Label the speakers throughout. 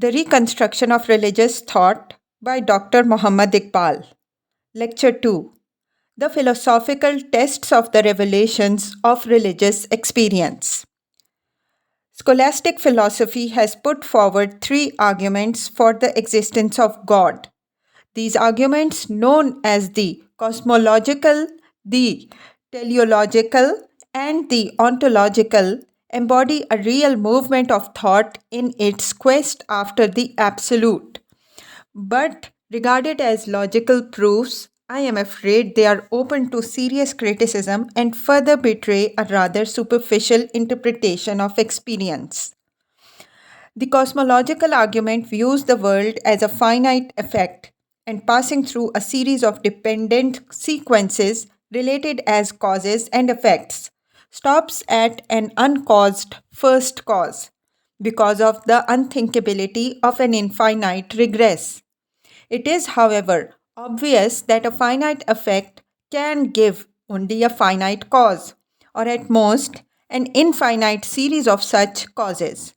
Speaker 1: The Reconstruction of Religious Thought by Dr. Muhammad Iqbal. Lecture 2. The Philosophical Tests of the Revelations of Religious Experience. Scholastic philosophy has put forward three arguments for the existence of God. These arguments, known as the cosmological, the teleological, and the ontological, embody a real movement of thought in its quest after the absolute. But regarded as logical proofs, I am afraid they are open to serious criticism and further betray a rather superficial interpretation of experience. The cosmological argument views the world as a finite effect and passing through a series of dependent sequences related as causes and effects, stops at an uncaused first cause because of the unthinkability of an infinite regress. It is, however, obvious that a finite effect can give only a finite cause, or at most, an infinite series of such causes.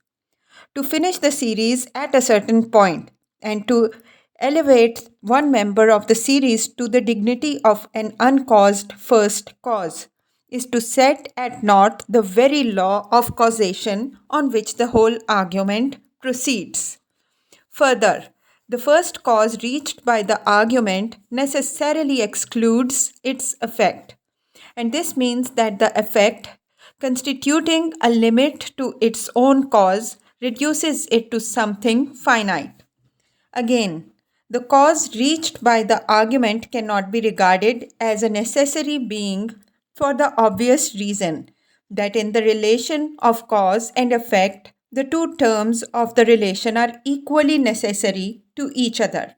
Speaker 1: To finish the series at a certain point and to elevate one member of the series to the dignity of an uncaused first cause is to set at naught the very law of causation on which the whole argument proceeds. Further, the first cause reached by the argument necessarily excludes its effect, and this means that the effect, constituting a limit to its own cause, reduces it to something finite. Again, the cause reached by the argument cannot be regarded as a necessary being for the obvious reason that in the relation of cause and effect, the two terms of the relation are equally necessary to each other.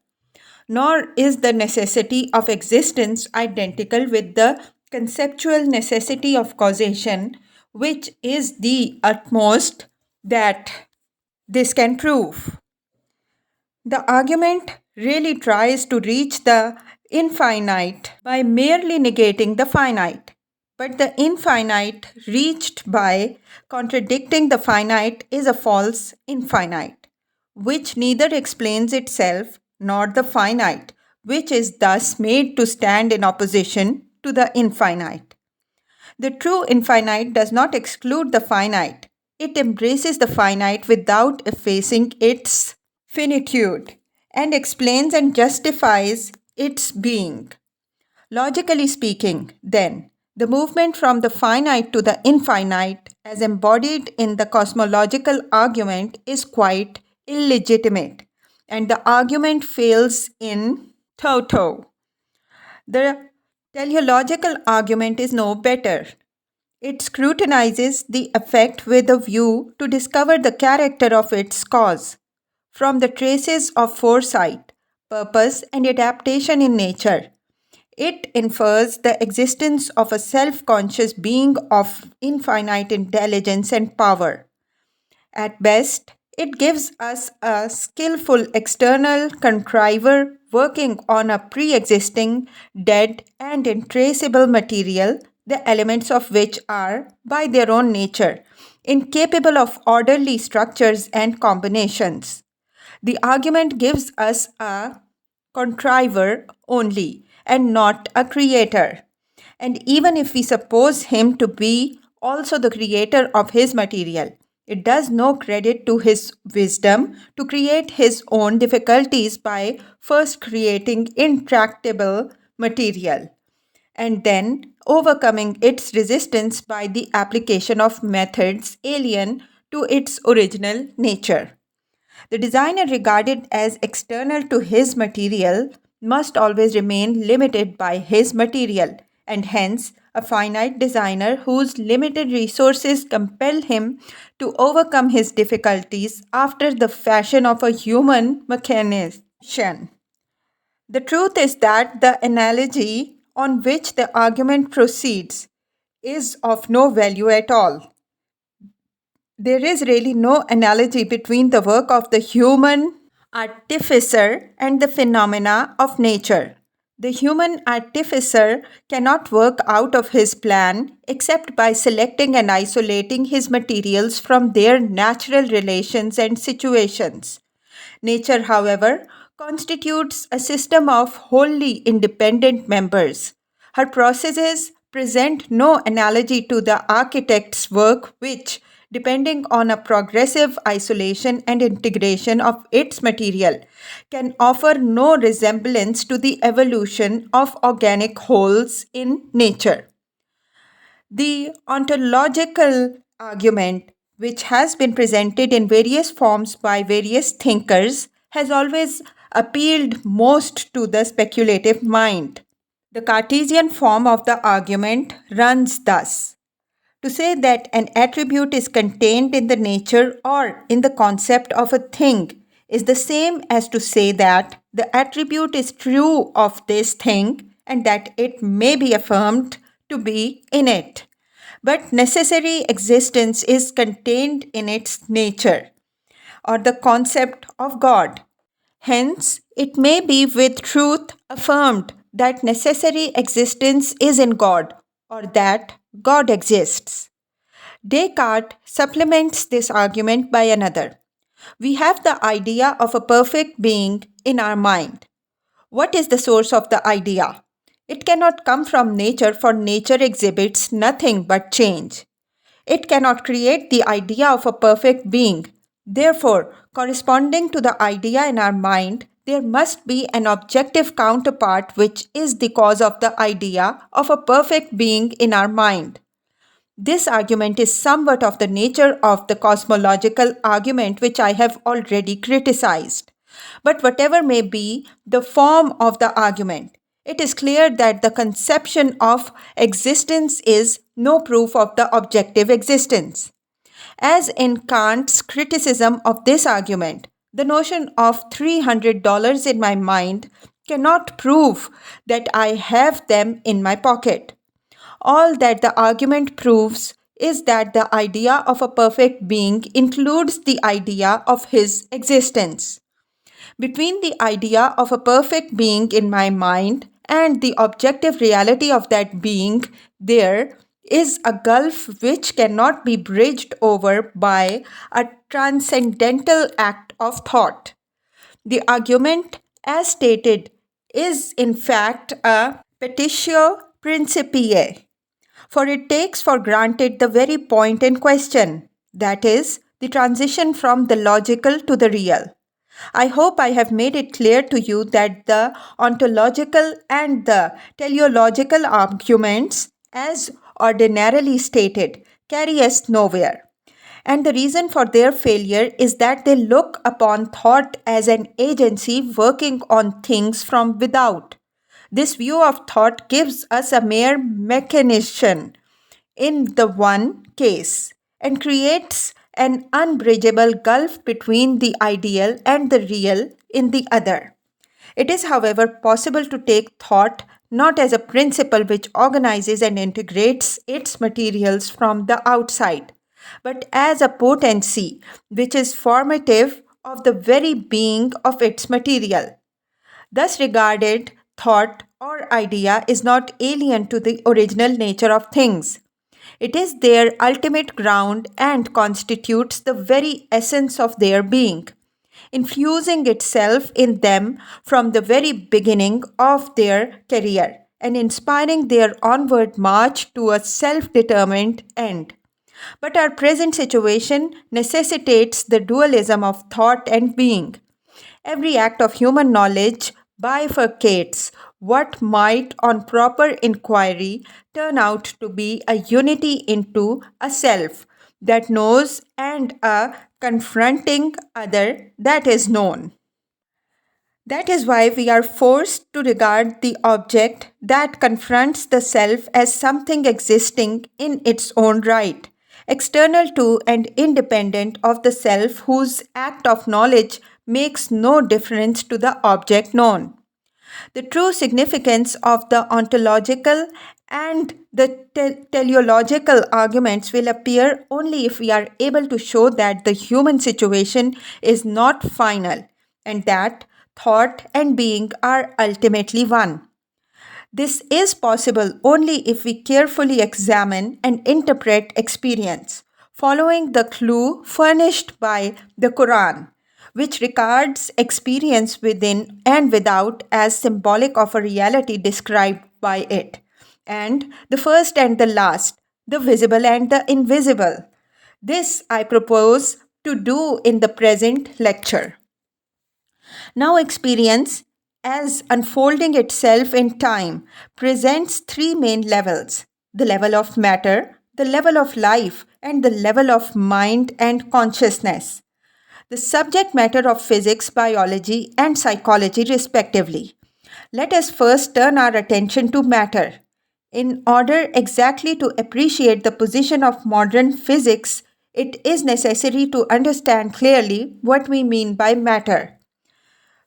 Speaker 1: Nor is the necessity of existence identical with the conceptual necessity of causation, which is the utmost that this can prove. The argument really tries to reach the infinite by merely negating the finite. But the infinite reached by contradicting the finite is a false infinite, which neither explains itself nor the finite, which is thus made to stand in opposition to the infinite. The true infinite does not exclude the finite, it embraces the finite without effacing its finitude and explains and justifies its being. Logically speaking, then, the movement from the finite to the infinite, as embodied in the cosmological argument, is quite illegitimate, and the argument fails in toto. The teleological argument is no better. It scrutinizes the effect with a view to discover the character of its cause. From the traces of foresight, purpose, and adaptation in nature, it infers the existence of a self conscious being of infinite intelligence and power. At best, it gives us a skillful external contriver working on a pre existing, dead, and intraceable material, the elements of which are, by their own nature, incapable of orderly structures and combinations. The argument gives us a contriver only and not a creator. And even if we suppose him to be also the creator of his material, it does no credit to his wisdom to create his own difficulties by first creating intractable material and then overcoming its resistance by the application of methods alien to its original nature. The designer regarded as external to his material must always remain limited by his material, and hence a finite designer whose limited resources compel him to overcome his difficulties after the fashion of a human mechanician. The truth is that the analogy on which the argument proceeds is of no value at all. There is really no analogy between the work of the human artificer and the phenomena of nature. The human artificer cannot work out of his plan except by selecting and isolating his materials from their natural relations and situations. Nature, however, constitutes a system of wholly independent members. Her processes present no analogy to the architect's work, which, depending on a progressive isolation and integration of its material, can offer no resemblance to the evolution of organic wholes in nature. The ontological argument, which has been presented in various forms by various thinkers, has always appealed most to the speculative mind. The Cartesian form of the argument runs thus: to say that an attribute is contained in the nature or in the concept of a thing is the same as to say that the attribute is true of this thing and that it may be affirmed to be in it. But necessary existence is contained in its nature, or the concept of God. Hence, it may be with truth affirmed that necessary existence is in God, or that God exists. Descartes supplements this argument by another. We have the idea of a perfect being in our mind. What is the source of the idea? It cannot come from nature, for nature exhibits nothing but change. It cannot create the idea of a perfect being. Therefore, corresponding to the idea in our mind, there must be an objective counterpart which is the cause of the idea of a perfect being in our mind. This argument is somewhat of the nature of the cosmological argument which I have already criticized. But whatever may be the form of the argument, it is clear that the conception of existence is no proof of the objective existence. As in Kant's criticism of this argument, the notion of $300 in my mind cannot prove that I have them in my pocket. All that the argument proves is that the idea of a perfect being includes the idea of his existence. Between the idea of a perfect being in my mind and the objective reality of that being, there is a gulf which cannot be bridged over by a transcendental act of thought. The argument, as stated, is in fact a petitio principii, for it takes for granted the very point in question, that is, the transition from the logical to the real. I hope I have made it clear to you that the ontological and the teleological arguments, as ordinarily stated, carry us nowhere. And the reason for their failure is that they look upon thought as an agency working on things from without. This view of thought gives us a mere mechanician in the one case and creates an unbridgeable gulf between the ideal and the real in the other. It is, however, possible to take thought not as a principle which organizes and integrates its materials from the outside, but as a potency which is formative of the very being of its material. Thus regarded, thought or idea is not alien to the original nature of things. It is their ultimate ground and constitutes the very essence of their being, infusing itself in them from the very beginning of their career and inspiring their onward march to a self determined end. But our present situation necessitates the dualism of thought and being. Every act of human knowledge bifurcates what might, on proper inquiry, turn out to be a unity into a self that knows and a confronting other that is known. That is why we are forced to regard the object that confronts the self as something existing in its own right, external to and independent of the self, whose act of knowledge makes no difference to the object known. The true significance of the ontological and the teleological arguments will appear only if we are able to show that the human situation is not final and that thought and being are ultimately one. This is possible only if we carefully examine and interpret experience, following the clue furnished by the Quran, which regards experience within and without as symbolic of a reality described by it, and the first and the last, the visible and the invisible. This I propose to do in the present lecture. Now, experience, as unfolding itself in time, presents three main levels: the level of matter, the level of life, and the level of mind and consciousness. The subject matter of physics, biology, and psychology, respectively. Let us first turn our attention to matter. In order exactly to appreciate the position of modern physics, it is necessary to understand clearly what we mean by matter.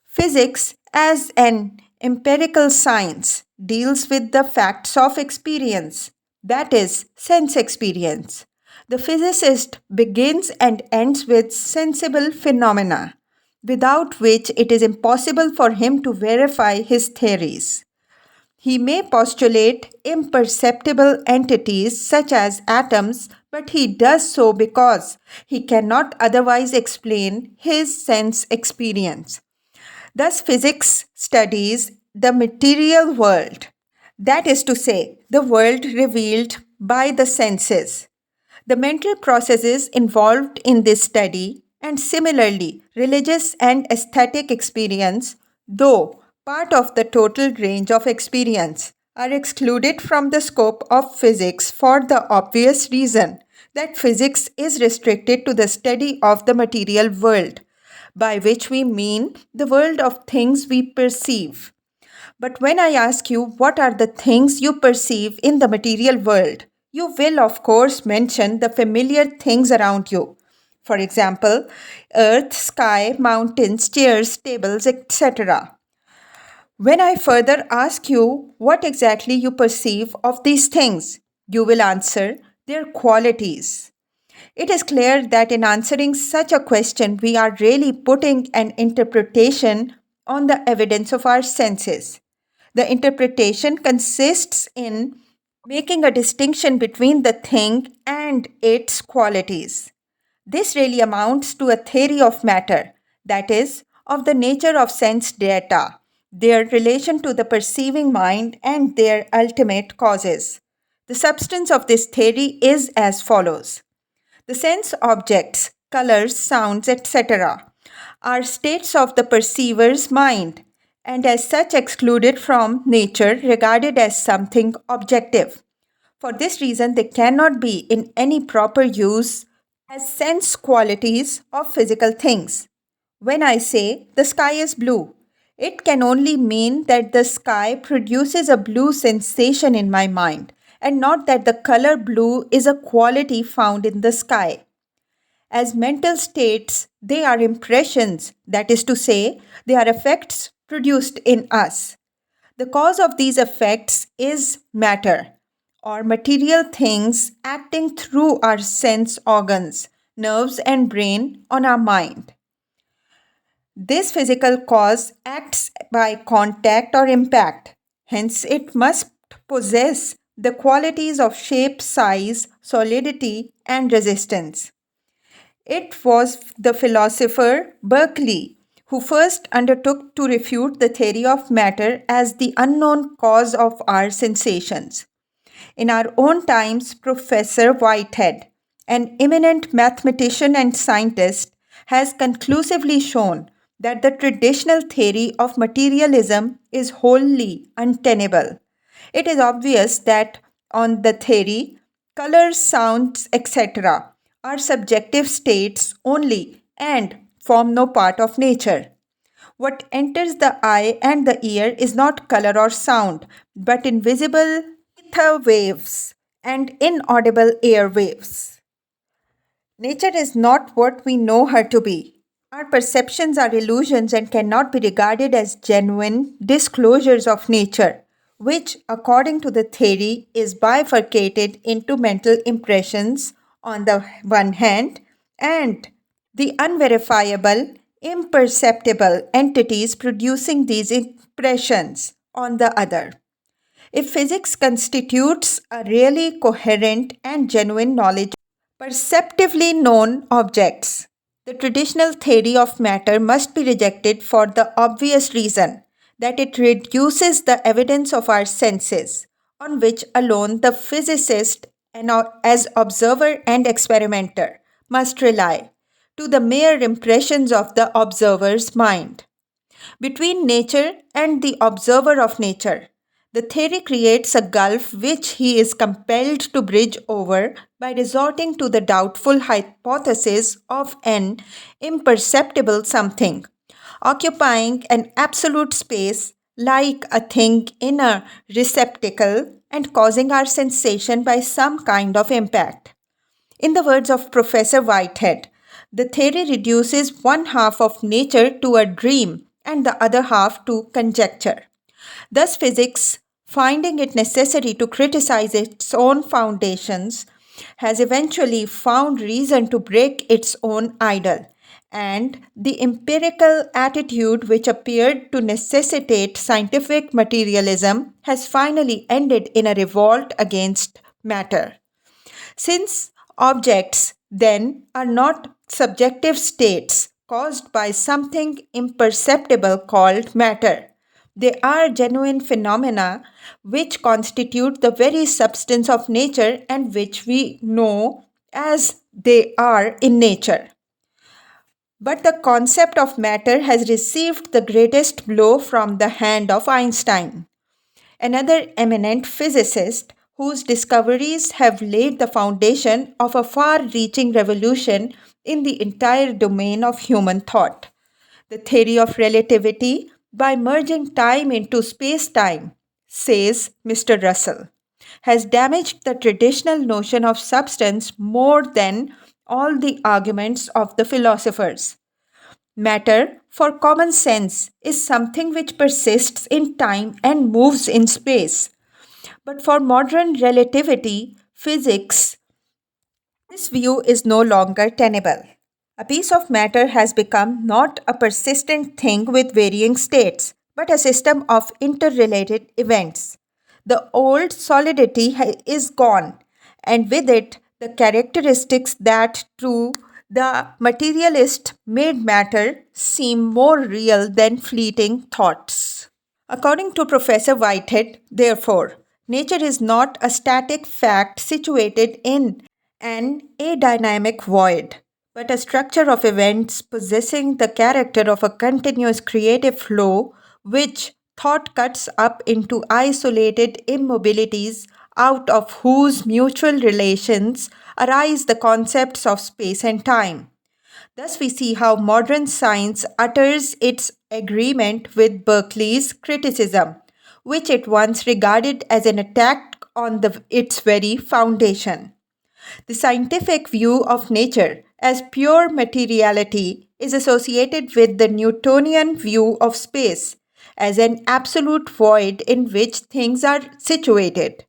Speaker 1: Physics, as an empirical science, deals with the facts of experience, that is, sense experience. The physicist begins and ends with sensible phenomena, without which it is impossible for him to verify his theories. He may postulate imperceptible entities such as atoms, but he does so because he cannot otherwise explain his sense experience. Thus, physics studies the material world, that is to say, the world revealed by the senses, the mental processes involved in this study, and similarly, religious and aesthetic experience, though part of the total range of experience, are excluded from the scope of physics for the obvious reason that physics is restricted to the study of the material world, by which we mean the world of things we perceive. But when I ask you what are the things you perceive in the material world, you will, of course, mention the familiar things around you. For example, earth, sky, mountains, chairs, tables, etc. When I further ask you what exactly you perceive of these things, you will answer their qualities. It is clear that in answering such a question, we are really putting an interpretation on the evidence of our senses. The interpretation consists in making a distinction between the thing and its qualities. This really amounts to a theory of matter, that is, of the nature of sense data, their relation to the perceiving mind, and their ultimate causes. The substance of this theory is as follows: the sense objects, colors, sounds, etc., are states of the perceiver's mind and as such excluded from nature, regarded as something objective. For this reason, they cannot be in any proper use as sense qualities of physical things. When I say the sky is blue, it can only mean that the sky produces a blue sensation in my mind, and not that the color blue is a quality found in the sky. As mental states, they are impressions, that is to say, they are effects produced in us. The cause of these effects is matter, or material things acting through our sense organs, nerves, and brain on our mind. This physical cause acts by contact or impact, hence, it must possess the qualities of shape, size, solidity, and resistance. It was the philosopher Berkeley who first undertook to refute the theory of matter as the unknown cause of our sensations. In our own times, Professor Whitehead, an eminent mathematician and scientist, has conclusively shown that the traditional theory of materialism is wholly untenable. It is obvious that on the theory, colors, sounds, etc., are subjective states only and form no part of nature. What enters the eye and the ear is not color or sound, but invisible ether waves and inaudible air waves. Nature is not what we know her to be. Our perceptions are illusions and cannot be regarded as genuine disclosures of nature, which, according to the theory, is bifurcated into mental impressions on the one hand and the unverifiable, imperceptible entities producing these impressions on the other. If physics constitutes a really coherent and genuine knowledge, perceptively known objects, The traditional theory of matter must be rejected for the obvious reason that it reduces the evidence of our senses, on which alone the physicist, as observer and experimenter, must rely, to the mere impressions of the observer's mind. Between nature and the observer of nature, the theory creates a gulf which he is compelled to bridge over by resorting to the doubtful hypothesis of an imperceptible something, occupying an absolute space like a thing in a receptacle and causing our sensation by some kind of impact. In the words of Professor Whitehead, the theory reduces one half of nature to a dream and the other half to conjecture. Thus, physics, finding it necessary to criticize its own foundations, has eventually found reason to break its own idol, and the empirical attitude which appeared to necessitate scientific materialism has finally ended in a revolt against matter. Since objects, then, are not subjective states caused by something imperceptible called matter, they are genuine phenomena which constitute the very substance of nature and which we know as they are in nature. But the concept of matter has received the greatest blow from the hand of Einstein, another eminent physicist whose discoveries have laid the foundation of a far reaching revolution in the entire domain of human thought. The theory of relativity, by merging time into space time, says Mr. Russell, has damaged the traditional notion of substance more than all the arguments of the philosophers. Matter, for common sense, is something which persists in time and moves in space. But for modern relativity, physics, this view is no longer tenable. A piece of matter has become not a persistent thing with varying states, but a system of interrelated events. The old solidity is gone, and with it, the characteristics that to the materialist made matter seem more real than fleeting thoughts. According to Professor Whitehead, therefore, nature is not a static fact situated in an adynamic void, but a structure of events possessing the character of a continuous creative flow which thought cuts up into isolated immobilities out of whose mutual relations arise the concepts of space and time. Thus, we see how modern science utters its agreement with Berkeley's criticism, which it once regarded as an attack on its very foundation. The scientific view of nature as pure materiality is associated with the Newtonian view of space as an absolute void in which things are situated.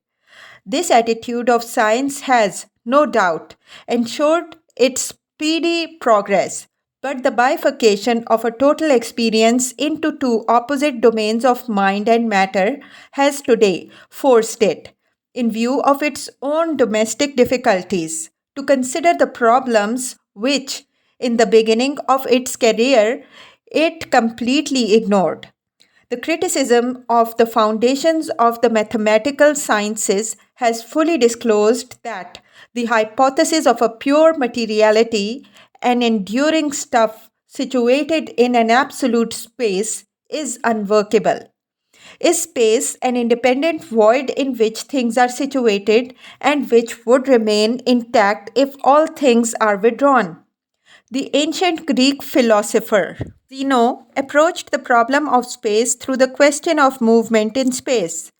Speaker 1: This attitude of science has, no doubt, ensured its speedy progress, but the bifurcation of a total experience into two opposite domains of mind and matter has today forced it, in view of its own domestic difficulties, to consider the problems which, in the beginning of its career, it completely ignored. The criticism of the foundations of the mathematical sciences has fully disclosed that the hypothesis of a pure materiality, an enduring stuff situated in an absolute space, is unworkable. Is space an independent void in which things are situated and which would remain intact if all things are withdrawn? The ancient Greek philosopher Zeno approached the problem of space through the question of movement in space.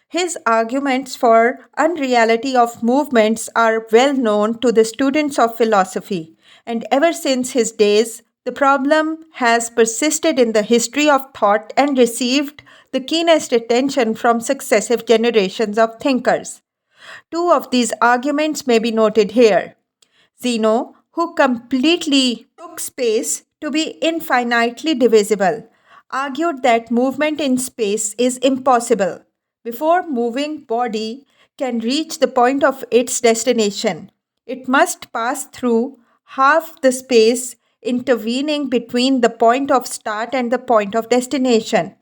Speaker 1: His arguments for unreality of movements are well known to the students of philosophy, and ever since his days, the problem has persisted in the history of thought and received the keenest attention from successive generations of thinkers. Two of these arguments may be noted here. Zeno, who completely took space to be infinitely divisible, argued that movement in space is impossible. Before moving body can reach the point of its destination, it must pass through half the space intervening between the point of start and the point of destination.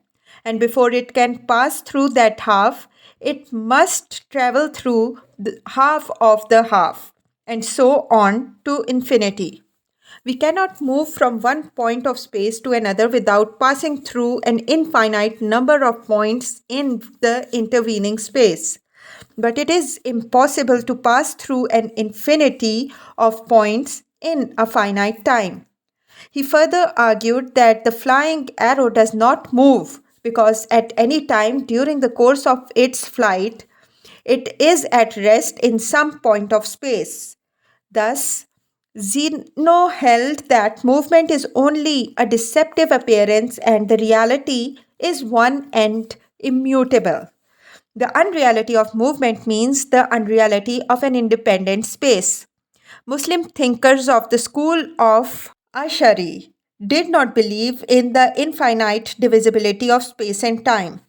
Speaker 1: And before it can pass through that half, it must travel through the half of the half, and so on to infinity. We cannot move from one point of space to another without passing through an infinite number of points in the intervening space. But it is impossible to pass through an infinity of points in a finite time. He further argued that the flying arrow does not move because at any time during the course of its flight, it is at rest in some point of space. Thus, Zeno held that movement is only a deceptive appearance and the reality is one and immutable. The unreality of movement means the unreality of an independent space. Muslim thinkers of the school of Ash'ari did not believe in the infinite divisibility of space and time.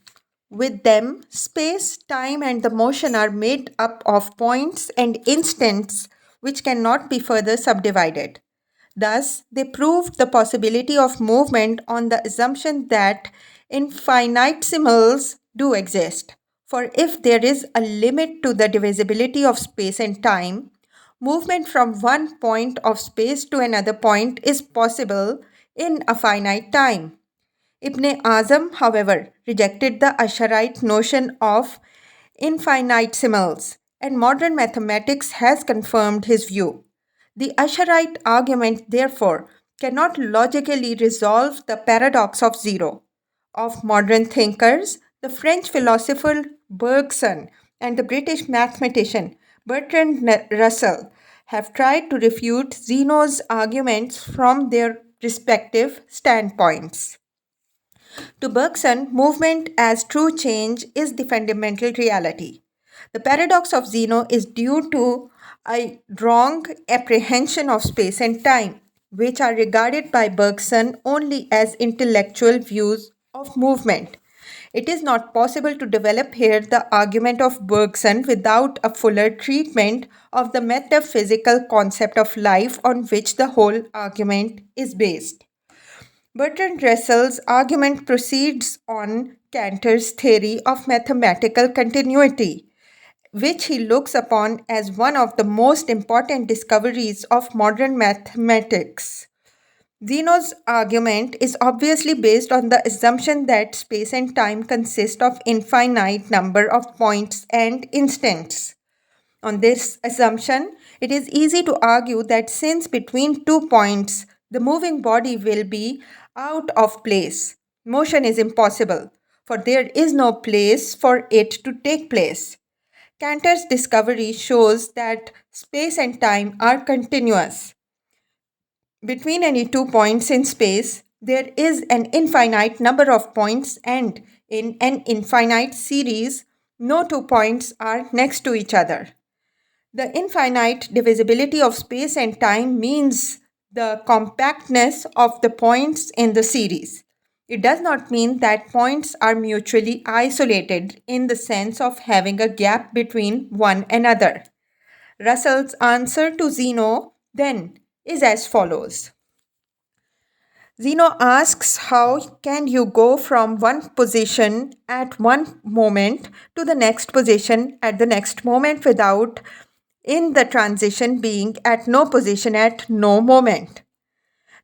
Speaker 1: With them, space, time, and the motion are made up of points and instants which cannot be further subdivided. Thus, they proved the possibility of movement on the assumption that infinitesimals do exist. For if there is a limit to the divisibility of space and time, movement from one point of space to another point is possible in a finite time. Ibn Azam, however, rejected the Asharite notion of infinitesimals, and modern mathematics has confirmed his view. The Asharite argument, therefore, cannot logically resolve the paradox of zero. Of modern thinkers, the French philosopher Bergson and the British mathematician Bertrand Russell have tried to refute Zeno's arguments from their respective standpoints. To Bergson, movement as true change is the fundamental reality. The paradox of Zeno is due to a wrong apprehension of space and time, which are regarded by Bergson only as intellectual views of movement. It is not possible to develop here the argument of Bergson without a fuller treatment of the metaphysical concept of life on which the whole argument is based. Bertrand Russell's argument proceeds on Cantor's theory of mathematical continuity, which he looks upon as one of the most important discoveries of modern mathematics. Zeno's argument is obviously based on the assumption that space and time consist of infinite number of points and instants. On this assumption, it is easy to argue that since between 2 points the moving body will be out of place, motion is impossible, for there is no place for it to take place. Cantor's discovery shows that space and time are continuous. Between any 2 points in space, there is an infinite number of points, and in an infinite series, no 2 points are next to each other. The infinite divisibility of space and time means the compactness of the points in the series. It does not mean that points are mutually isolated in the sense of having a gap between one another. Russell's answer to Zeno, then, is as follows. Zeno asks, how can you go from one position at one moment to the next position at the next moment without in the transition being at no position at no moment?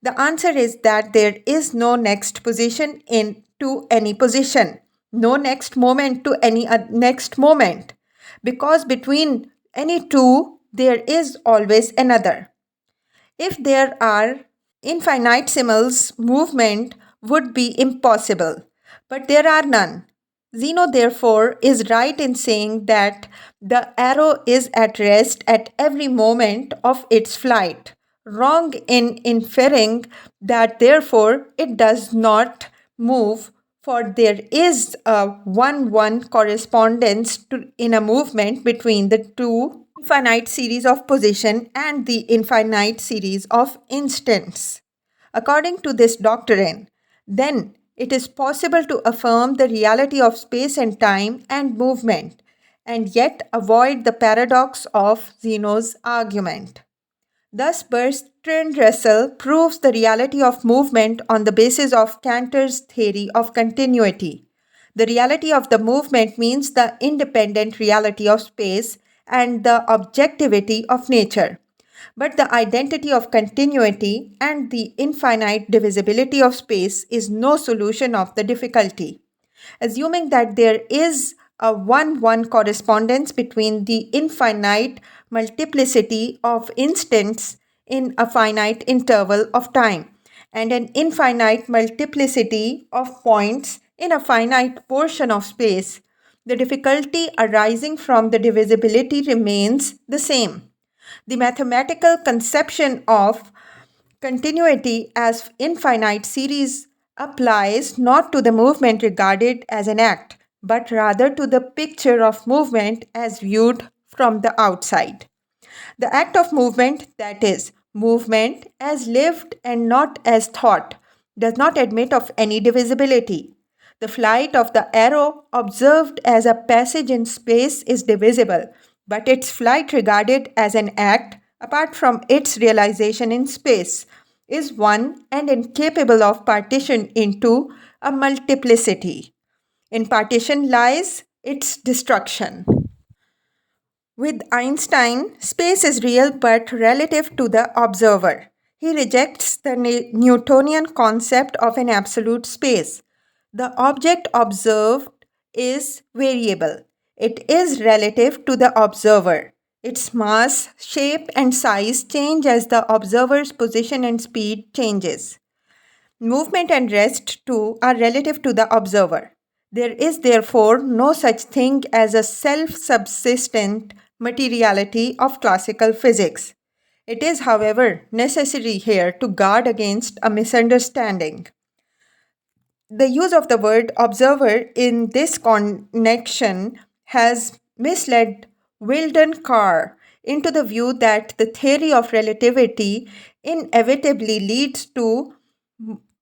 Speaker 1: The answer is that there is no next position to any position, no next moment to any next moment, because between any two there is always another. If there are infinitesimals, movement would be impossible, but there are none. Zeno, therefore, is right in saying that the arrow is at rest at every moment of its flight, wrong in inferring that, therefore, it does not move, for there is a 1-1 correspondence in a movement between the two infinite series of position and the infinite series of instants. According to this doctrine, then it is possible to affirm the reality of space and time and movement, and yet avoid the paradox of Zeno's argument. Thus, Bertrand Russell proves the reality of movement on the basis of Cantor's theory of continuity. The reality of the movement means the independent reality of space and the objectivity of nature. But the identity of continuity and the infinite divisibility of space is no solution of the difficulty. Assuming that there is a 1-1 correspondence between the infinite multiplicity of instants in a finite interval of time and an infinite multiplicity of points in a finite portion of space, the difficulty arising from the divisibility remains the same. The mathematical conception of continuity as infinite series applies not to the movement regarded as an act, but rather to the picture of movement as viewed from the outside. The act of movement, that is, movement as lived and not as thought, does not admit of any divisibility. The flight of the arrow observed as a passage in space is divisible, but its flight regarded as an act, apart from its realization in space, is one and incapable of partition into a multiplicity. In partition lies its destruction. With Einstein, space is real but relative to the observer. He rejects the Newtonian concept of an absolute space. The object observed is variable. It is relative to the observer. Its mass, shape, and size change as the observer's position and speed changes. Movement and rest, too, are relative to the observer. There is therefore no such thing as a self subsistent materiality of classical physics. It is, however, necessary here to guard against a misunderstanding. The use of the word observer in this connection has misled Weldon Carr into the view that the theory of relativity inevitably leads to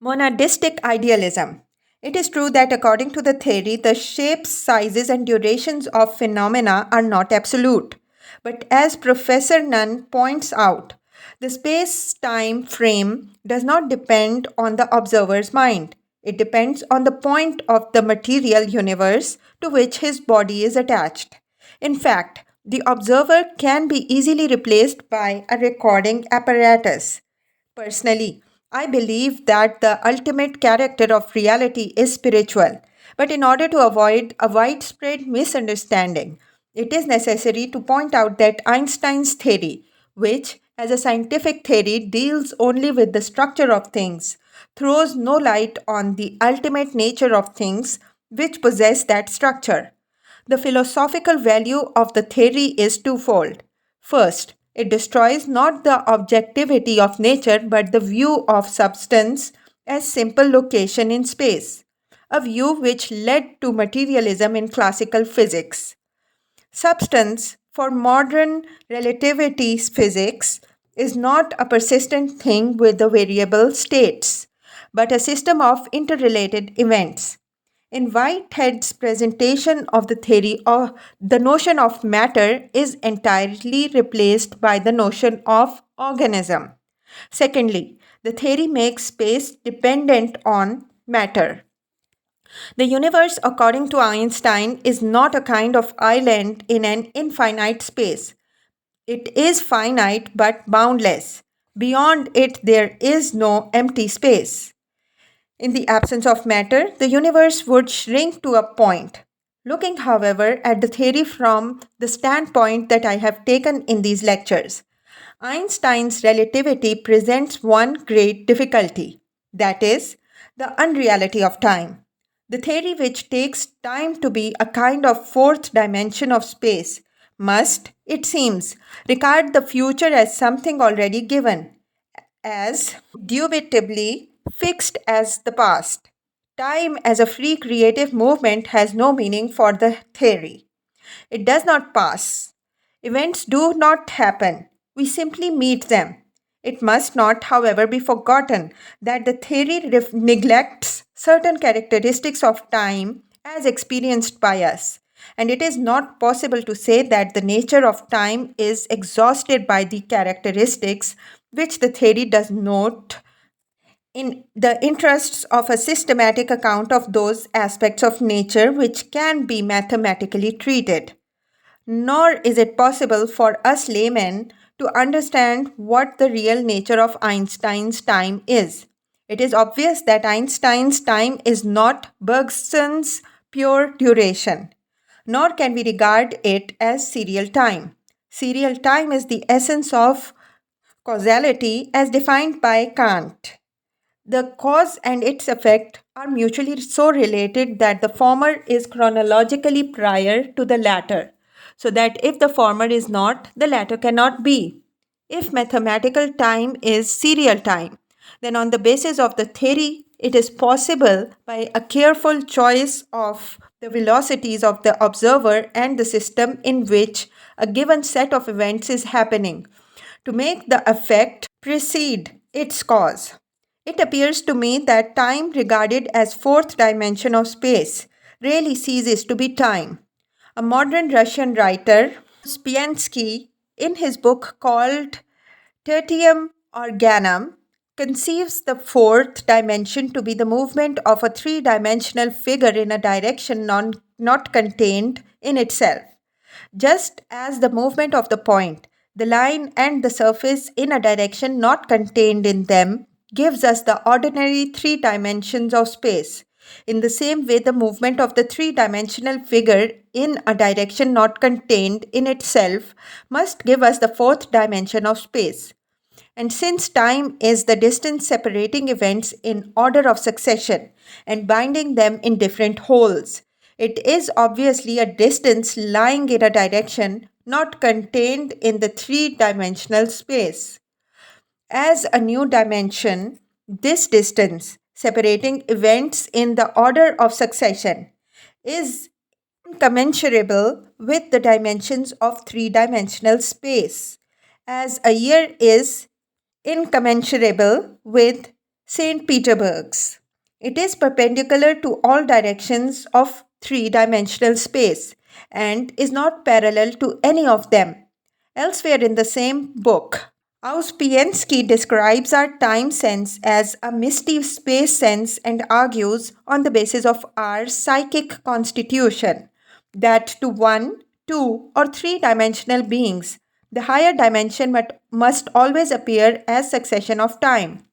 Speaker 1: monadistic idealism. It is true that according to the theory, the shapes, sizes, and durations of phenomena are not absolute. But as Professor Nunn points out, the space-time frame does not depend on the observer's mind. It depends on the point of the material universe to which his body is attached. In fact, the observer can be easily replaced by a recording apparatus. Personally, I believe that the ultimate character of reality is spiritual, but in order to avoid a widespread misunderstanding, it is necessary to point out that Einstein's theory, which as a scientific theory deals only with the structure of things, throws no light on the ultimate nature of things which possess that structure. The philosophical value of the theory is twofold. First, it destroys not the objectivity of nature but the view of substance as simple location in space, a view which led to materialism in classical physics. Substance, for modern relativity physics, is not a persistent thing with the variable states, but a system of interrelated events. In Whitehead's presentation of the theory, the notion of matter is entirely replaced by the notion of organism. Secondly, the theory makes space dependent on matter. The universe, according to Einstein, is not a kind of island in an infinite space. It is finite but boundless. Beyond it, there is no empty space. In the absence of matter, the universe would shrink to a point. Looking, however, at the theory from the standpoint that I have taken in these lectures, Einstein's relativity presents one great difficulty, that is, the unreality of time. The theory which takes time to be a kind of fourth dimension of space must, it seems, regard the future as something already given, as indubitably fixed as the past. Time as a free creative movement has no meaning for the theory. It does not pass. Events do not happen. We simply meet them. It must not, however, be forgotten that the theory neglects certain characteristics of time as experienced by us. and it is not possible to say that the nature of time is exhausted by the characteristics which the theory does not, in the interests of a systematic account of those aspects of nature which can be mathematically treated. Nor is it possible for us laymen to understand what the real nature of Einstein's time is. It is obvious that Einstein's time is not Bergson's pure duration, nor can we regard it as serial time. Serial time is the essence of causality as defined by Kant. The cause and its effect are mutually so related that the former is chronologically prior to the latter, so that if the former is not, the latter cannot be. If mathematical time is serial time, then on the basis of the theory, it is possible by a careful choice of the velocities of the observer and the system in which a given set of events is happening to make the effect precede its cause. It appears to me that time regarded as fourth dimension of space really ceases to be time. A modern Russian writer, Spiansky, in his book called Tertium Organum, conceives the fourth dimension to be the movement of a three-dimensional figure in a direction not contained in itself. Just as the movement of the point, the line, and the surface in a direction not contained in them gives us the ordinary three dimensions of space. In the same way, the movement of the three dimensional figure in a direction not contained in itself must give us the fourth dimension of space. And since time is the distance separating events in order of succession and binding them in different wholes, it is obviously a distance lying in a direction not contained in the three dimensional space. As a new dimension, this distance separating events in the order of succession is incommensurable with the dimensions of three dimensional space, as a year is incommensurable with St. Petersburg's. It is perpendicular to all directions of three dimensional space and is not parallel to any of them. Elsewhere in the same book, Ouspiansky describes our time sense as a misty space sense and argues, on the basis of our psychic constitution, that to one, two, or three dimensional beings, the higher dimension must always appear as succession of time.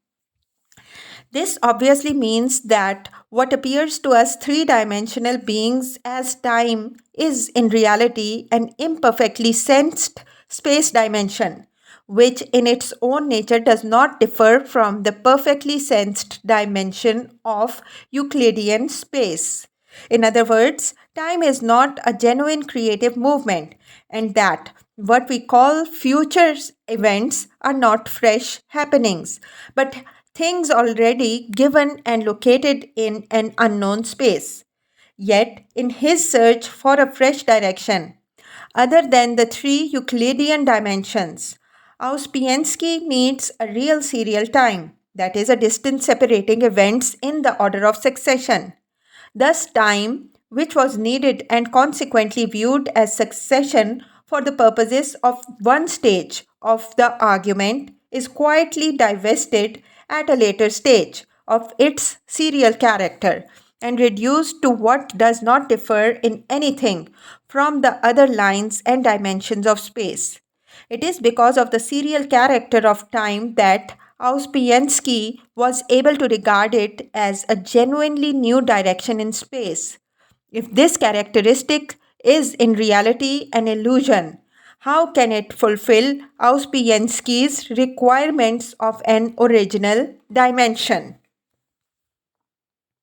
Speaker 1: This obviously means that what appears to us three dimensional beings as time is in reality an imperfectly sensed space dimension, which in its own nature does not differ from the perfectly sensed dimension of Euclidean space. In other words, time is not a genuine creative movement, and that what we call future events are not fresh happenings, but things already given and located in an unknown space. Yet, in his search for a fresh direction, other than the three Euclidean dimensions, Ouspiansky needs a real serial time, that is, a distance separating events in the order of succession. Thus, time, which was needed and consequently viewed as succession for the purposes of one stage of the argument, is quietly divested at a later stage of its serial character and reduced to what does not differ in anything from the other lines and dimensions of space. It is because of the serial character of time that Ouspiansky was able to regard it as a genuinely new direction in space. If this characteristic is in reality an illusion, how can it fulfill Ouspiansky's requirements of an original dimension?